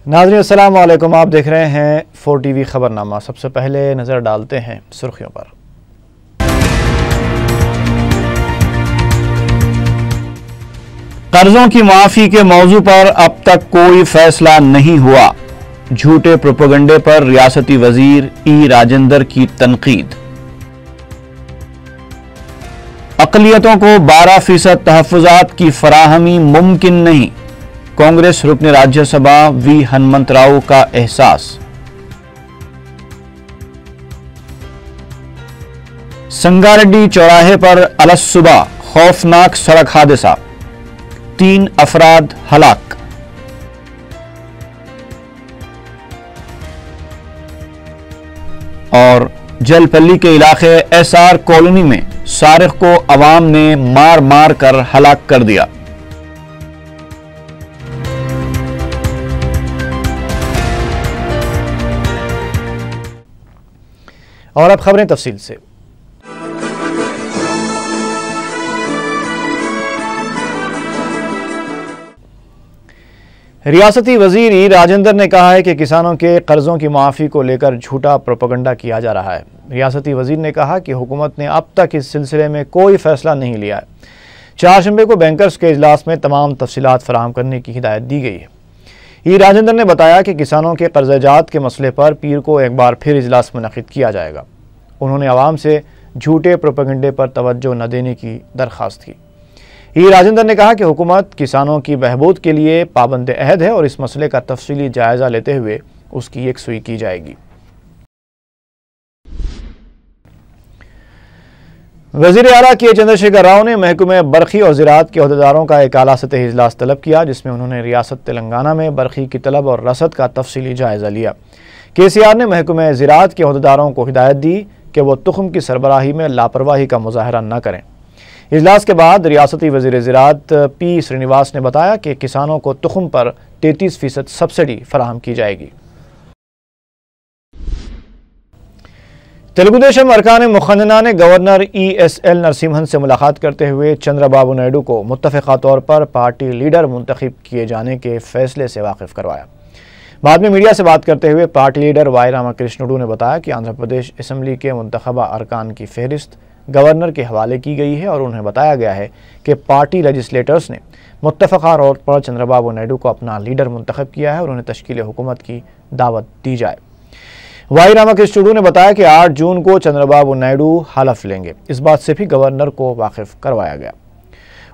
नाज़रीन अस्सलाम वालेकुम, आप देख रहे हैं 4TV खबरनामा। सबसे पहले नज़र डालते हैं सुर्खियों पर। कर्जों की माफ़ी के मौजू पर अब तक कोई फैसला नहीं हुआ, झूठे प्रोपेगेंडे पर रियासती वजीर ई राजेंद्र की तनकीद। अक़लियतों को 12% तहफ़्फ़ुज़ात की फराहमी मुमकिन नहीं, कांग्रेस रुकन राज्यसभा वी हनुमंतराव का एहसास। संगारेड्डी चौराहे पर अलसुबह खौफनाक सड़क हादसा, 3 अफराद हलाक। और जलपल्ली के इलाके एसआर कॉलोनी में सारिक को अवाम ने मार मार कर हलाक कर दिया। और अब खबरें तफसील से। रियासती वजीर ई राजेंद्र ने कहा है कि किसानों के कर्जों की माफ़ी को लेकर झूठा प्रोपेगेंडा किया जा रहा है। रियासती वजीर ने कहा कि हुकूमत ने अब तक इस सिलसिले में कोई फैसला नहीं लिया है। चारशंबे को बैंकर्स के इजलास में तमाम तफसीलात फराहम करने की हिदायत दी गई है। ई राजेंद्र ने बताया कि किसानों के कर्ज़जात के मसले पर पीर को एक बार फिर इजलास मुनक़िद किया जाएगा। उन्होंने आवाम से झूठे प्रोपेगेंडे पर तवज्जो न देने की दरख्वास्त की। ई राजेंद्र ने कहा कि हुकूमत किसानों की बहबूद के लिए पाबंद अहद है और इस मसले का तफसीली जायज़ा लेते हुए उसकी यकसुई की जाएगी। वज़ीर आला के चंद्रशेखर राव ने महकमे बरखी और ज़राअत के अहदेदारों का एक आला सतही इजलास तलब किया, जिसमें उन्होंने रियासत तेलंगाना में बरखी की तलब और रसद का तफसीली जायज़ा लिया। KCR ने महकमे ज़राअत के अहदेदारों को हिदायत दी कि वो तुख्म की सरबराही में लापरवाही का मुजाहरा न करें। इजलास के बाद रियासती वज़ीर ज़राअत P श्रीनिवास ने बताया कि किसानों को तुख्म पर 33% सब्सिडी फराहम की जाएगी। तेलुगुदेशम अरकान मुखन्ना ने गवर्नर ESL नरसिम्हन से मुलाकात करते हुए चंद्रबाबू नायडू को मुत्तफ़िक़ा तौर पर पार्टी लीडर मुंतखब किए जाने के फैसले से वाकिफ़ करवाया। बाद में मीडिया से बात करते हुए पार्टी लीडर वाई रामाकृष्णुडू ने बताया कि आंध्र प्रदेश असम्बली के मुंतखबा अरकान की फहरिस्त गवर्नर के हवाले की गई है और उन्हें बताया गया है कि पार्टी लेजिस्लेटर्स ने मुत्तफ़िक़ा तौर पर चंद्रबाबू नायडू को अपना लीडर मुंतखब किया है और उन्हें तश्कील हुकूमत की दावत दी जाए। वाई रामाकृष्णुडू ने बताया कि 8 जून को चंद्रबाबू नायडू हलफ लेंगे, इस बात से भी गवर्नर को वाकिफ़ करवाया गया।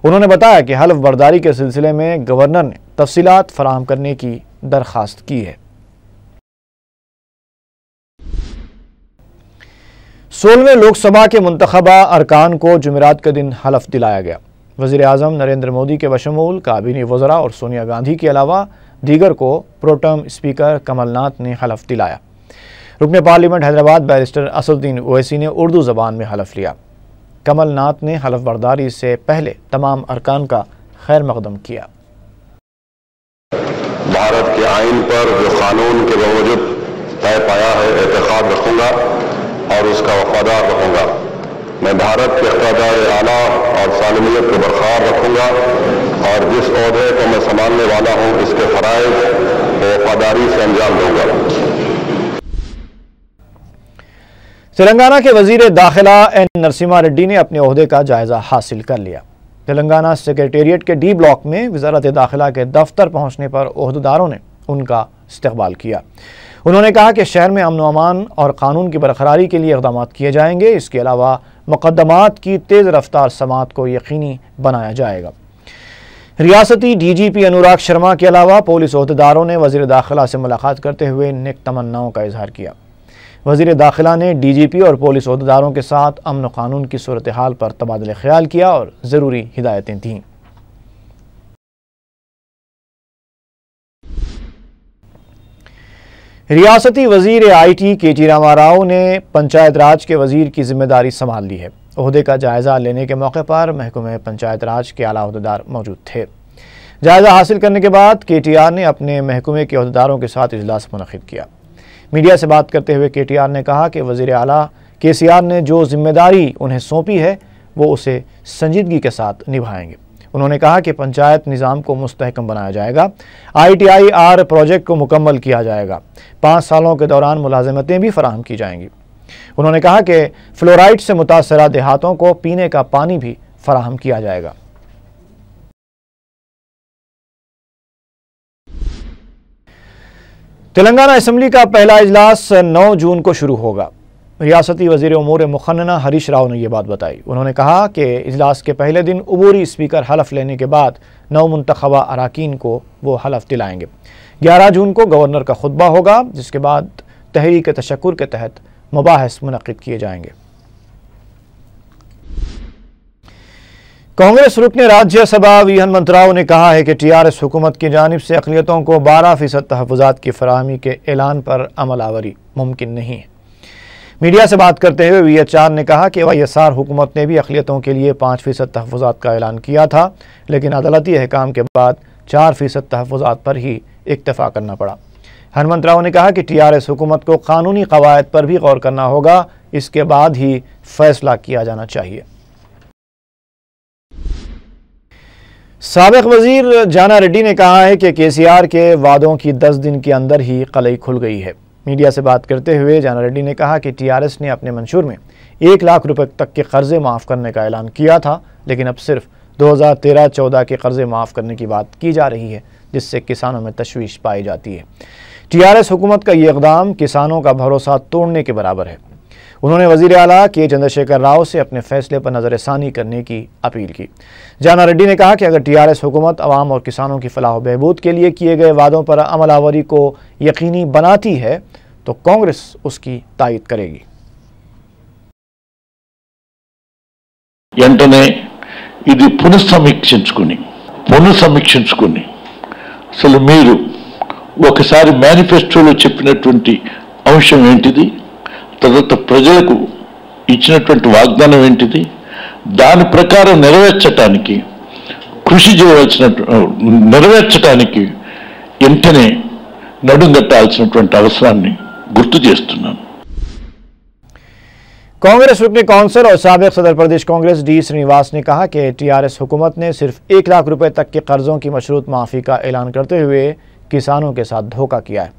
उन्होंने बताया कि हलफ बर्दारी के सिलसिले में गवर्नर ने तफसीलात फराहम करने की दरख्वास्त की है। 16वें लोकसभा के मुंतखबा अरकान को जुमेरात के दिन हलफ दिलाया गया। वज़ीर आज़म नरेंद्र मोदी के बशमूल काबीनी वज़रा और सोनिया गांधी के अलावा दीगर को प्रोटम स्पीकर कमलनाथ ने हलफ दिलाया। रुकन पार्लियामेंट हैदराबाद बैरिस्टर असदुद्दीन ओवैसी ने उर्दू ज़बान में हलफ लिया। कमलनाथ ने हलफ बर्दारी से पहले तमाम अरकान का खैर मकदम किया। भारत के आइन पर जो कानून के बावजूद तय पाया है, एतकाद रखूंगा और उसका वफादार रहूंगा। मैं भारत के इक़्तिदार आला और सालमियत को बरकरार रखूंगा और जिस ओहदे को मैं संभालने वाला हूं इसके फराइज़ को वफादारी से अंजाम दूंगा। तेलंगाना के वज़ीर दाखिला N नरसिम्हा रेड्डी ने अपने ओहदे का जायज़ा हासिल कर लिया। तेलंगाना सेक्रेटेरिएट के D ब्लॉक में वज़ारत दाखिला के दफ्तर पहुँचने पर ओहदेदारों ने उनका इस्तकबाल किया। उन्होंने कहा कि शहर में अमन व अमान और कानून की बरकरारी के लिए इक़दाम किए जाएंगे। इसके अलावा मुक़द्दमात की तेज़ रफ्तार समाअत को यकीनी बनाया जाएगा। रियासती DGP अनुराग शर्मा के अलावा पुलिस ओहदेदारों ने वज़ीर दाखिला से मुलाकात करते हुए नेक तमन्नाओं का इजहार किया। वज़ीर दाखिला ने DGP और पुलिस ओहदेदारों के साथ अमन व कानून की सूरत हाल पर तबादला ख्याल किया और ज़रूरी हिदायतें दीं। रियासती वज़ीर IT KT रामाराव ने पंचायत राज के वज़ीर की जिम्मेदारी संभाल ली है। ओहदे का जायज़ा लेने के मौके पर महकमे पंचायत राज के आला ओहदेदार मौजूद थे। जायज़ा हासिल करने के बाद KTR ने अपने महकमे के ओहदेदारों के साथ इजलास मुनक़िद किया। मीडिया से बात करते हुए KTR ने कहा कि वज़ीर आला KCR ने जो जिम्मेदारी उन्हें सौंपी है वो उसे संजीदगी के साथ निभाएंगे। उन्होंने कहा कि पंचायत निज़ाम को मुस्तहकम बनाया जाएगा, ITIR प्रोजेक्ट को मुकम्मल किया जाएगा, 5 सालों के दौरान मुलाजिमतें भी फराहम की जाएंगी। उन्होंने कहा कि फ्लोराइड से मुतासरा देहातों को पीने का पानी भी फराहम किया जाएगा। तेलंगाना असम्बली का पहला इजलास 9 जून को शुरू होगा। रियासती वज़ीर उमूर मुखन्नना हरीश राव ने यह बात बताई। उन्होंने कहा कि इजलास के पहले दिन अबूरी स्पीकर हलफ लेने के बाद 9 मुंतखबा अराकीन को वो हलफ दिलाएंगे। 11 जून को गवर्नर का खुतबा होगा, जिसके बाद तहरीक तशक्कुर के तहत मुबाहिस मुनक्किद किए जाएंगे। कांग्रेस रुकन राज्यसभा वी हनुमंतराव ने कहा है कि TRS हुकूमत की जानिब से अक़लियतों को 12% तहफ़्फ़ुज़ात की फ़राहमी के ऐलान पर अमल आवरी मुमकिन नहीं है। मीडिया से बात करते हुए VHR ने कहा कि YSR हुकूमत ने भी अक़लियतों के लिए 5% तहफ़्फ़ुज़ात का ऐलान किया था, लेकिन अदालती अहकाम के बाद 4% तहफ़्फ़ुज़ात पर ही इक्तफ़ा करना पड़ा। हनुमंतराव ने कहा कि TRS हुकूमत को कानूनी क़वायद पर भी गौर करना होगा, इसके बाद ही फ़ैसला किया जाना चाहिए। साबिक़ वज़ीर जाना रेड्डी ने कहा है कि KCR के वादों की 10 दिन के अंदर ही कलई खुल गई है। मीडिया से बात करते हुए जाना रेड्डी ने कहा कि TRS ने अपने मंशूर में 1 लाख रुपए तक के कर्जे माफ़ करने का ऐलान किया था, लेकिन अब सिर्फ 2013-14 के कर्जे माफ़ करने की बात की जा रही है, जिससे किसानों में तशवीश पाई जाती है। TRS हुकूमत का ये इक़दाम किसानों का भरोसा तोड़ने के बराबर है। उन्होंने वज़ीर आला के चंद्रशेखर राव से अपने फैसले पर नज़रसानी करने की अपील की। जाना रेड्डी ने कहा कि अगर TRS हुकूमत अवाम और किसानों की फलाह बहबूद के लिए किए गए वादों पर अमल आवरी को यकीनी बनाती है तो कांग्रेस उसकी तायीद करेगी। వెంటనే ఇది పునఃసమీక్షించుకుని అసలు మీరు ఒకసారి మేనిఫెస్టోలో చెప్పినటువంటి అంశం ఏంటిది, తర్వాత ప్రజలకు ఇచ్చినటువంటి వాగ్దానం ఏంటిది, దాని ప్రకారం నెరవేర్చడానికి కృషి నెరవేర్చడానికి వెంటనే నడుంగట్టాల్సినటువంటి అవసరాన్ని గుర్తు చేస్తున్నాను। कांग्रेस रुकने कौंसिल और साबिक़ सदर प्रदेश कांग्रेस D श्रीनिवास ने कहा कि TRS हुकूमत ने सिर्फ 1 लाख रुपए तक के कर्जों की मशरूत माफ़ी का ऐलान करते हुए किसानों के साथ धोखा किया है।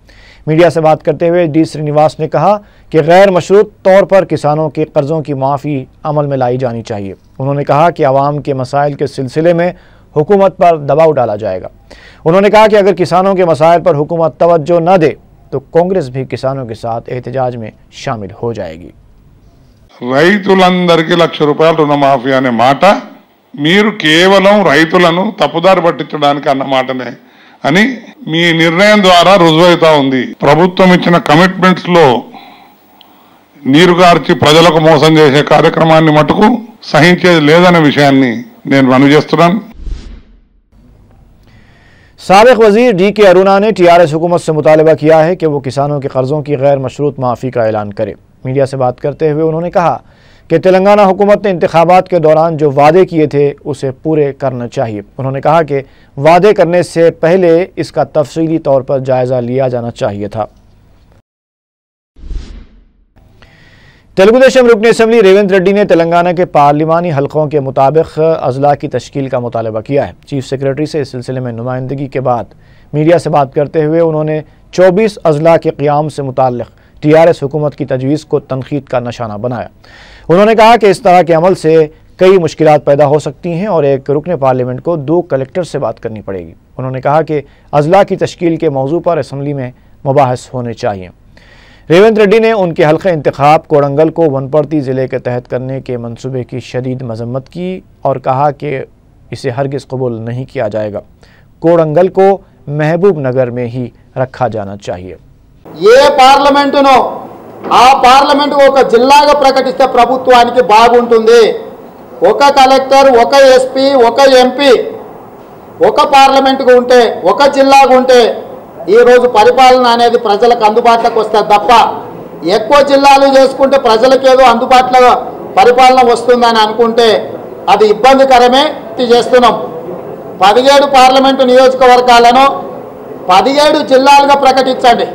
मीडिया से बात करते हुए D श्रीनिवास ने कहा कि गैर मशरूत तौर पर किसानों के कर्जों की माफ़ी अमल में लाई जानी चाहिए। उन्होंने कहा कि आवाम के मसाइल के सिलसिले में हुकूमत पर दबाव डाला जाएगा। उन्होंने कहा कि अगर किसानों के मसाइल पर हुकूमत तवज्जो न दे तो कांग्रेस भी किसानों के साथ एहतजाज में शामिल हो जाएगी। రైతులందరికీ ₹1,00,000 రుణమాఫీ అనే మాట మీరు కేవలం రైతులను తప్పుదారి పట్టించడానికి అన్న మాటనే అని మీ నిర్ణయం ద్వారా రుజువవుతా ఉంది। ప్రభుత్వం ఇచ్చిన కమిట్మెంట్స్ లో నీరుగార్చి ప్రజలకు మోసం చేసే కార్యక్రమాన్ని మటుకు సహించేది లేదనే విషయాన్ని నేను మనవి చేస్తున్నాను। साबिक़ वज़ीर DK अरुणा ने TRS हुकूमत से मुतालबा किया है कि वो किसानों के कर्जों की गैर मशरूत माफ़ी का ऐलान करे। मीडिया से बात करते हुए उन्होंने कहा कि तेलंगाना हुकूमत ने इंतखाबात के दौरान जो वादे किए थे उसे पूरे करना चाहिए। उन्होंने कहा कि वादे करने से पहले इसका तफसीली तौर पर जायज़ा लिया जाना चाहिए था। तेलुगु देशम रुकन असम्बली रेवंत रेड्डी ने तेलंगाना के पार्लिमानी हलकों के मुताबिक अजला की तश्कील का मुतालबा किया है। चीफ सेक्रेटरी से इस सिलसिले में नुमाइंदगी के बाद मीडिया से बात करते हुए उन्होंने 24 अजला के क़याम से मुताल्लिक़ TRS हुकूमत की तजवीज़ को तनकीद का निशाना बनाया। उन्होंने कहा कि इस तरह के अमल से कई मुश्किलात पैदा हो सकती हैं और एक रुकन पार्लियामेंट को 2 कलेक्टर से बात करनी पड़ेगी। उन्होंने कहा कि अजला की तश्कील के मौजू पर असम्बली में मुबाहिस होने चाहिए। रेवंत रेड्डी ने उनके हल्के इंतखाब कोडंगल को वनपर्ती ज़िले के तहत करने के मंसूबे की शदीद मजम्मत की और कहा कि इसे हरगिज़ कबूल नहीं किया जाएगा। कोडंगल को महबूब नगर में ही रखा जाना चाहिए। ఏ పార్లమెంటునో ఆ పార్లమెంటు ఒక జిల్లాగా ప్రకటిస్తే ప్రభుత్వానికి బాగుంటుంది। ఒక కలెక్టర్, ఒక ఎస్పీ, ఒక ఎంపీ ఒక పార్లమెంటుకు ఉంటే, ఒక జిల్లాగా ఉంటే ఈ రోజు పరిపాలన అనేది ప్రజలకు అందుబాటులోకి వస్తుంది తప్ప ఎక్కువ జిల్లాలు చేసుకుంటే ప్రజలకు ఏదో అందుబాటులో పరిపాలన వస్తుందని అనుకుంటే అది ఇబ్బందికరమే చేస్తున్నాం। 17 పార్లమెంటు నియోజకవర్గాలను 17 జిల్లాలుగా ప్రకటించండి।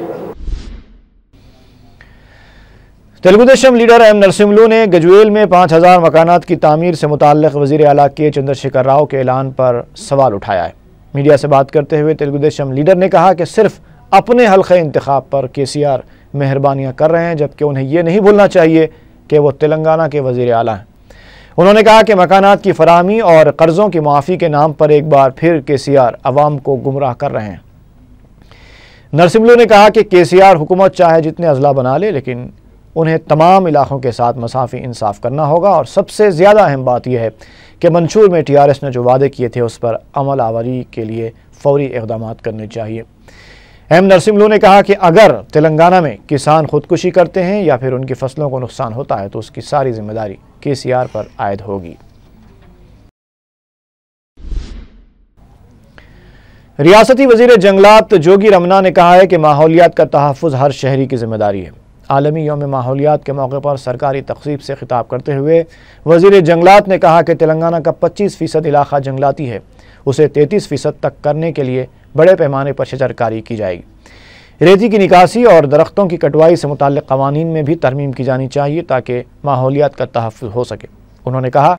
तेलुगुदेशम लीडर एम नरसिम्हलू ने गजवेल में 5000 मकानात की तामीर से मुताल्लिक़ वज़ीर आला के चंद्रशेखर राव के ऐलान पर सवाल उठाया है। मीडिया से बात करते हुए तेलुगुदेशम लीडर ने कहा कि सिर्फ अपने हल्क़े इंतखाब पर केसीआर मेहरबानियाँ कर रहे हैं, जबकि उन्हें ये नहीं भूलना चाहिए कि वो तेलंगाना के वज़ीर आला हैं। उन्होंने कहा कि मकानात की फराहमी और कर्ज़ों की मुआफ़ी के नाम पर एक बार फिर केसीआर अवाम को गुमराह कर रहे हैं। नरसिम्हलू ने कहा कि केसीआर हुकूमत चाहे जितने अजला बना ले, लेकिन उन्हें तमाम इलाकों के साथ मसाफ़ी इंसाफ करना होगा और सबसे ज़्यादा अहम बात यह है कि मंशूर में टीआरएस ने जो वादे किए थे उस पर अमल आवरी के लिए फौरी इक़दाम करने चाहिए। एम नरसिम्हलू ने कहा कि अगर तेलंगाना में किसान खुदकुशी करते हैं या फिर उनकी फसलों को नुकसान होता है तो उसकी सारी जिम्मेदारी केसीआर पर आयद होगी। रियासती वज़ीर जंगलात जोगी रमना ने कहा है कि माहौलियात का तहफ़्फ़ुज़ हर शहरी की जिम्मेदारी है। आलमी यौम माहौलियात के मौके पर सरकारी तक़सीब से खिताब करते हुए वज़ीर जंगलात ने कहा कि तेलंगाना का 25% इलाका जंगलाती है, उसे 33% तक करने के लिए बड़े पैमाने पर शजरकारी की जाएगी। रेती की निकासी और दरख्तों की कटवाई से मुताल्लिक़ क़वानीन में भी तरमीम की जानी चाहिए ताकि माहौलियात का तहफ़्फ़ुज़ हो सके। उन्होंने कहा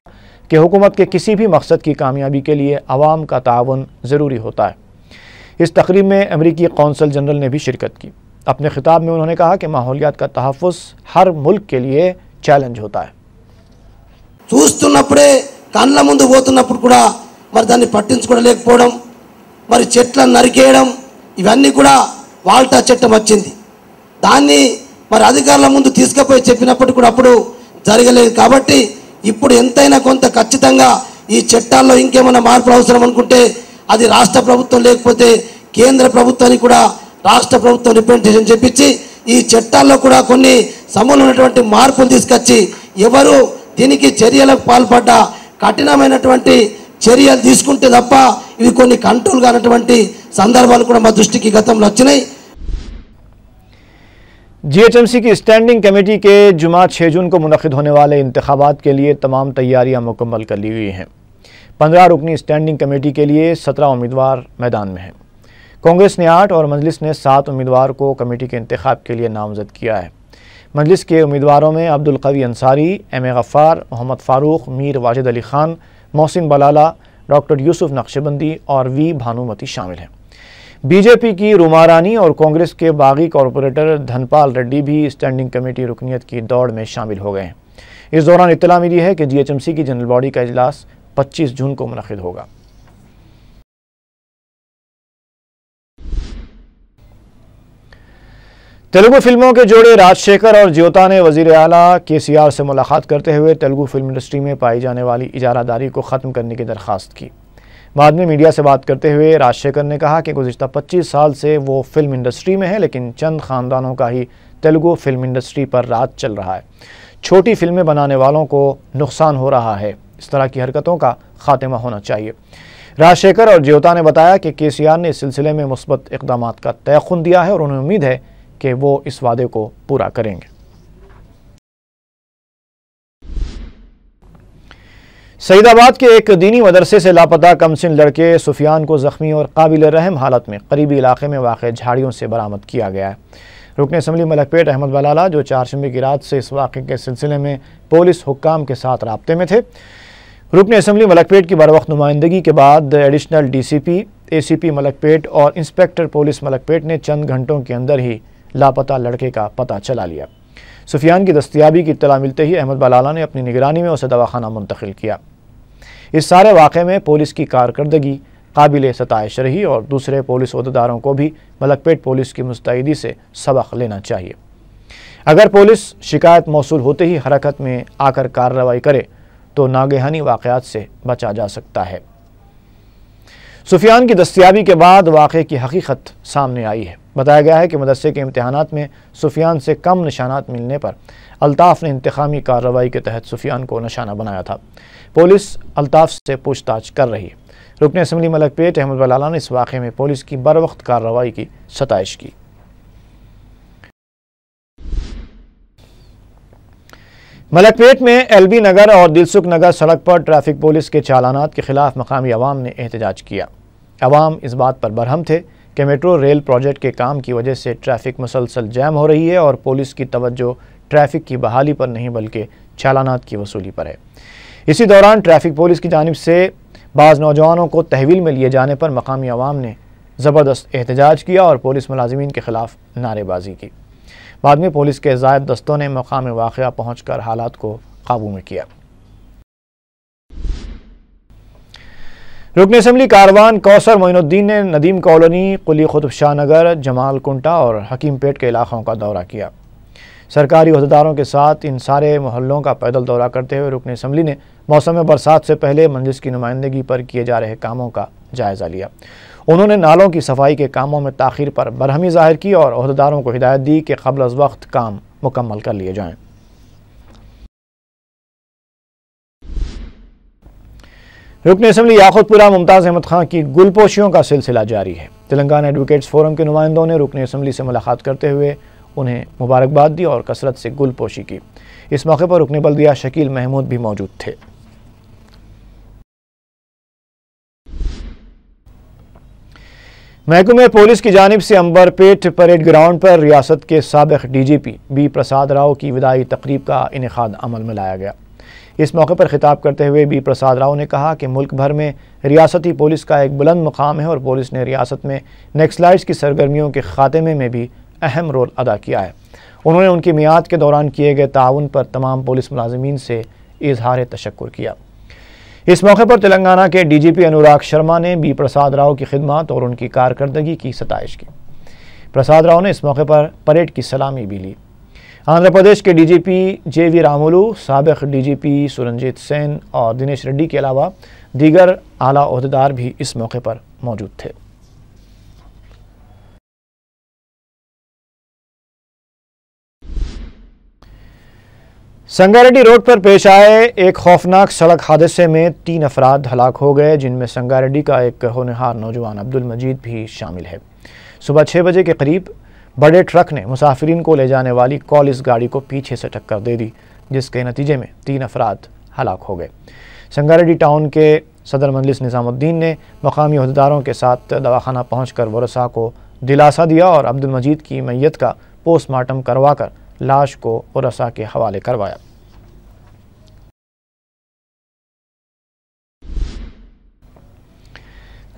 कि हुकूमत के किसी भी मकसद की कामयाबी के लिए अवाम का ताउन ज़रूरी होता है। इस तकरीब में अमरीकी कौंसल जनरल ने भी शिरकत की। अपने खिताब में उन्होंने कहा कि माहौलियात का तहफ़्फ़ुज़ हर मुल्क के लिए चैलेंज होता है। చూస్తున్నప్పుడే కళ్ళ ముందు పోతున్నప్పుడు కూడా మరి దాన్ని పట్టించుకోలేకపోవడం, మరి చెట్లను నరికేయడం, ఇవన్నీ కూడా వాల్టా చట్టం వచ్చింది. దాన్ని మరి అధికారుల ముందు తీసుకుపోయి చెప్పినప్పుడు కూడా అప్పుడు జరగలేదు. కాబట్టి ఇప్పుడు ఎంతైనా కొంత ఖచ్చితంగా ఈ చట్టాల్లో ఇంకేమైనా మార్పులు అవసరం అనుకుంటే అది రాష్ట్ర ప్రభుత్వం లేకపోతే కేంద్ర ప్రభుత్వానికి కూడా రాష్ట్ర ప్రభుత్వం రిప్రజెంటేషన్ చెప్పించి ఈ చట్టాల్లో కూడా కొన్ని సమూలమైనటువంటి మార్పులు తీసుకొచ్చి ఎవరు దీనికి చర్యలకు పాల్పడ్డా కఠినమైనటువంటి చర్యలు తీసుకుంటే తప్ప ఇవి కొన్ని కంట్రోల్ కానటువంటి సందర్భాలు కూడా మా దృష్టికి గతంలో వచ్చినాయి। जीएचएमसी की स्टैंडिंग कमेटी के जुमा 6 जून को मुनक़िद होने वाले इंतखाबात के लिए तमाम तैयारियां मुकम्मल कर ली हुई हैं। 15 रुकनी स्टैंडिंग कमेटी के लिए 17 उम्मीदवार मैदान में हैं। कांग्रेस ने 8 और मजलिस ने 7 उम्मीदवार को कमेटी के इंतखाब के लिए नामजद किया है। मजलिस के उम्मीदवारों में Abdul Qavi Ansari, M A Gaffar, Mohammad Farooq, Mir Wajid Ali Khan, Mohsin Balala, doctor Yusuf Naqshbandi और वी भानुमती शामिल हैं। बीजेपी की रूमा रानी और कांग्रेस के बागी कॉरपोरेटर धनपाल रेड्डी भी स्टैंडिंग कमेटी रुकनीत की दौड़ में शामिल हो गए हैं। इस दौरान इत्तला मिली है कि जीएचएमसी की जनरल बॉडी का इजलास 25 जून को मुनक़िद होगा। तेलुगु फिल्मों के जोड़े राजशेखर और ज्योता ने वज़ीर आला केसीआर से मुलाकात करते हुए तेलुगु फिल्म इंडस्ट्री में पाई जाने वाली इजारादारी को ख़त्म करने की दरख्वास्त की। बाद में मीडिया से बात करते हुए राजशेखर ने कहा कि गुज़िश्ता 25 साल से वो फिल्म इंडस्ट्री में है, लेकिन चंद ख़ानदानों का ही तेलुगु फिल्म इंडस्ट्री पर राज चल रहा है। छोटी फिल्में बनाने वालों को नुकसान हो रहा है। इस तरह की हरकतों का खात्मा होना चाहिए। राजशेखर और ज्योता ने बताया कि केसीआर ने इस सिलसिले में मुस्बत इक़दाम का तयक़ुन दिया है और उन्हें उम्मीद है कि वो इस वादे को पूरा करेंगे। सईदाबाद के एक दीनी मदरसे से लापता कमसिन लड़के सुफियान को ज़ख्मी और काबिल रहम हालत में करीबी इलाके में वाक़ झाड़ियों से बरामद किया गया है। रुकन असम्बली मलकपेट अहमद बलाला, जो 4 शंबे की रात से इस वाक़े के सिलसिले में पुलिस हुक्काम के साथ राब्ते में थे, रुकन असम्बली मलकपेट की बरवक्त नुमाइंदगी के बाद एडिशनल डीसीपी, एसीपी मलकपेट और इंस्पेक्टर पुलिस मलकपेट ने चंद घंटों के अंदर ही लापता लड़के का पता चला लिया। सुफियान की दस्तयाबी की इत्तला मिलते ही अहमद बलाला ने अपनी निगरानी में उसे दवाखाना मुंतकिल किया। इस सारे वाक़े में पुलिस की कारकर्दगी काबिल सताइश रही और दूसरे पुलिस ओहदेदारों को भी मलकपेट पुलिस की मुस्तैदी से सबक लेना चाहिए। अगर पुलिस शिकायत मौसूल होते ही हरकत में आकर कार्रवाई करे तो नागहानी वाक़यात से बचा जा सकता है। सुफियान की दस्तयाबी के बाद वाक़े की हकीकत सामने आई है। बताया गया है कि मदरसे के इम्तिहानात में सुफियान से कम निशानात मिलने पर अल्ताफ़ ने इंतकामी कार्रवाई के तहत सुफियान को निशाना बनाया था। पुलिस अल्ताफ़ से पूछताछ कर रही है। रुकन असम्बली मलकपेट अहमद बलाला ने इस वाक़े में पुलिस की बरवक्त कार्रवाई की सताइश की। मलकपेट में एलबी नगर और दिलसुख नगर सड़क पर ट्रैफिक पुलिस के चालानात के खिलाफ मकामी अवाम ने एहतजाज किया। अवाम इस बात पर बरहम थे कि मेट्रो रेल प्रोजेक्ट के काम की वजह से ट्रैफिक मुसलसल जैम हो रही है और पुलिस की तवज्जो ट्रैफिक की बहाली पर नहीं बल्कि चालानात की वसूली पर है। इसी दौरान ट्रैफिक पुलिस की जानिब से बाज़ नौजवानों को तहवील में लिए जाने पर मकामी अवाम ने ज़बरदस्त एहतजाज किया और पुलिस मुलाजिमीन के खिलाफ नारेबाजी की। बाद में पुलिस के ज़ायद दस्तों ने मकाम वाक़या पहुँचकर हालात को काबू में किया। रुकन असम्बली कारवान कौसर मोइनुद्दीन ने नदीम कॉलोनी, कुली कुतुब शाह नगर, जमाल कुंटा और हकीम पेट के इलाकों का दौरा किया। सरकारी अहदेदारों के साथ इन सारे मोहल्लों का पैदल दौरा करते हुए रुकन असम्बली ने मौसम बरसात से पहले मजलिस की नुमाइंदगी पर किए जा रहे कामों का जायज़ा लिया। उन्होंने नालों की सफाई के कामों में ताख़ीर पर बरहमी ज़ाहिर की और अहदेदारों को हिदायत दी कि क़ब्ल अज़ वक्त काम मुकम्मल कर लिए जाएँ। रुकन असम्बली याक़ूतपुरा मुमताज़ अहमद खां की गुलपोशियों का सिलसिला जारी है। तेलंगाना एडवोकेट्स फोरम के नुमाइंदों ने रुकन असम्बली से मुलाकात करते हुए उन्हें मुबारकबाद दी और कसरत से गुलपोशी की। इस मौके पर रुकन बल्दिया शकील महमूद भी मौजूद थे। महकमे पुलिस की जानिब से अंबरपेट परेड ग्राउंड पर रियासत के साबिक़ DGP बी प्रसाद राव की विदाई तकरीब का इनेकाद अमल में लाया गया। इस मौके पर खिताब करते हुए बी प्रसाद राव ने कहा कि मुल्क भर में रियासती पुलिस का एक बुलंद मुकाम है और पुलिस ने रियासत में नक्सलाइट्स की सरगर्मियों के खात्मे में भी अहम रोल अदा किया है। उन्होंने उनकी मियाद के दौरान किए गए ताउन पर तमाम पुलिस मुलाजिमीन से इजहार तशक्कुर किया। इस मौके पर तेलंगाना के DGP अनुराग शर्मा ने बी प्रसाद राव की खिदमत और उनकी कारकर्दगी की सताइश की। प्रसाद राव ने इस मौके पर परेड की सलामी भी ली। आंध्र प्रदेश के DGP JV Ramulu, साबिक़ DGP Suranjit Sen और दिनेश रेड्डी के अलावा दीगर आला ओहदेदार भी इस मौके पर मौजूद थे। संगारेड्डी रोड पर पेश आए एक खौफनाक सड़क हादसे में 3 अफराद हलाक हो गए, जिनमें संगारेड्डी का एक होनहार नौजवान अब्दुल मजीद भी शामिल है। सुबह 6 बजे के करीब बड़े ट्रक ने मुसाफिरीन को ले जाने वाली कॉलिस गाड़ी को पीछे से टक्कर दे दी, जिसके नतीजे में 3 अफराद हलाक हो गए। संगारेड्डी टाउन के सदर मजलिस निज़ामुद्दीन ने मकामी अहदेदारों के साथ दवाखाना पहुँचकर वरसा को दिलासा दिया और अब्दुल मजीद की मैयत का पोस्टमार्टम करवाकर लाश को वरसा के हवाले करवाया।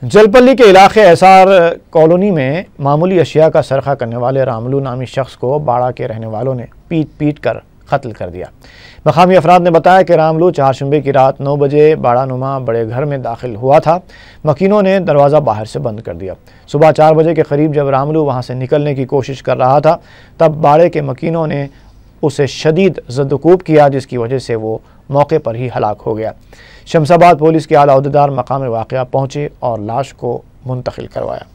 जलपल्ली के इलाके एसआर कॉलोनी में मामूली अशिया का सरखा करने वाले रामलू नामी शख्स को बाड़ा के रहने वालों ने पीट कर कत्ल कर दिया। मकामी अफराद ने बताया कि रामलू चारशंबे की रात 9 बजे बाड़ा नुमा बड़े घर में दाखिल हुआ था। मकीनों ने दरवाज़ा बाहर से बंद कर दिया। सुबह 4 बजे के करीब जब रामलू वहां से निकलने की कोशिश कर रहा था, तब बाड़े के मकीनों ने उसे शदीद ज़द्दकूब किया, जिसकी वजह से वो मौके पर ही हलाक हो गया। शमसाबाद पुलिस के आला अहदेदार मकाम वाक़या पहुँचे और लाश को मुंतकिल करवाया।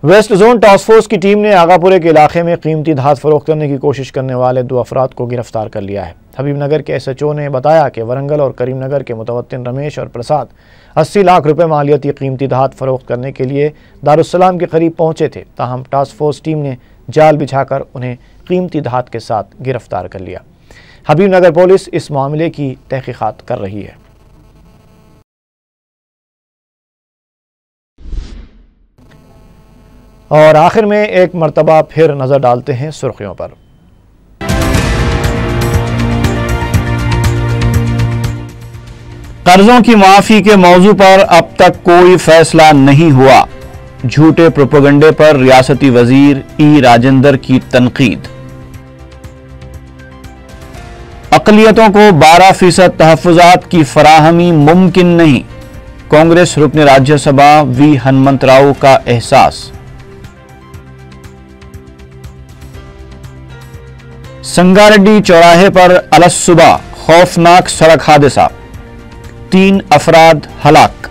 वेस्ट जोन टास्क फोर्स की टीम ने आगापुरे के इलाके में कीमती धात फरोख्त करने की कोशिश करने वाले 2 अफराद को गिरफ्तार कर लिया है। हबीबनगर के SHO ने बताया कि वरंगल और करीमनगर के मुतवत्तिन रमेश और प्रसाद 80 लाख रुपए मालियती कीमती धात फरोख्त करने के लिए दारुस्सलाम के करीब पहुंचे थे। ताहम टास्क फोर्स टीम ने जाल बिछाकर उन्हें कीमती धात के साथ गिरफ्तार कर लिया। हबीबनगर पुलिस इस मामले की तहकीकात कर रही है। और आखिर में एक मरतबा फिर नजर डालते हैं सुर्खियों पर। कर्जों की माफी के मौजू पर अब तक कोई फैसला नहीं हुआ। झूठे प्रोपेगेंडे पर रियासती वजीर ई राजेंद्र की तनकीद। अक़लियतों को 12% तहफ़्फ़ुज़ात की फराहमी मुमकिन नहीं, कांग्रेस रुकन राज्यसभा वी हनुमंतराव का एहसास। संगारेड्डी चौराहे पर अलसुबह खौफनाक सड़क हादसा, 3 अफराद हलाक।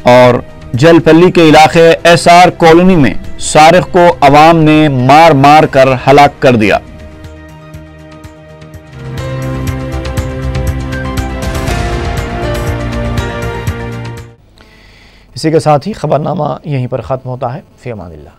और जलपल्ली के इलाके SR कॉलोनी में सारिक को अवाम ने मार मार कर हलाक कर दिया। इसी के साथ ही खबरनामा यहीं पर ख़त्म होता है। फ़ी अमानिल्लाह।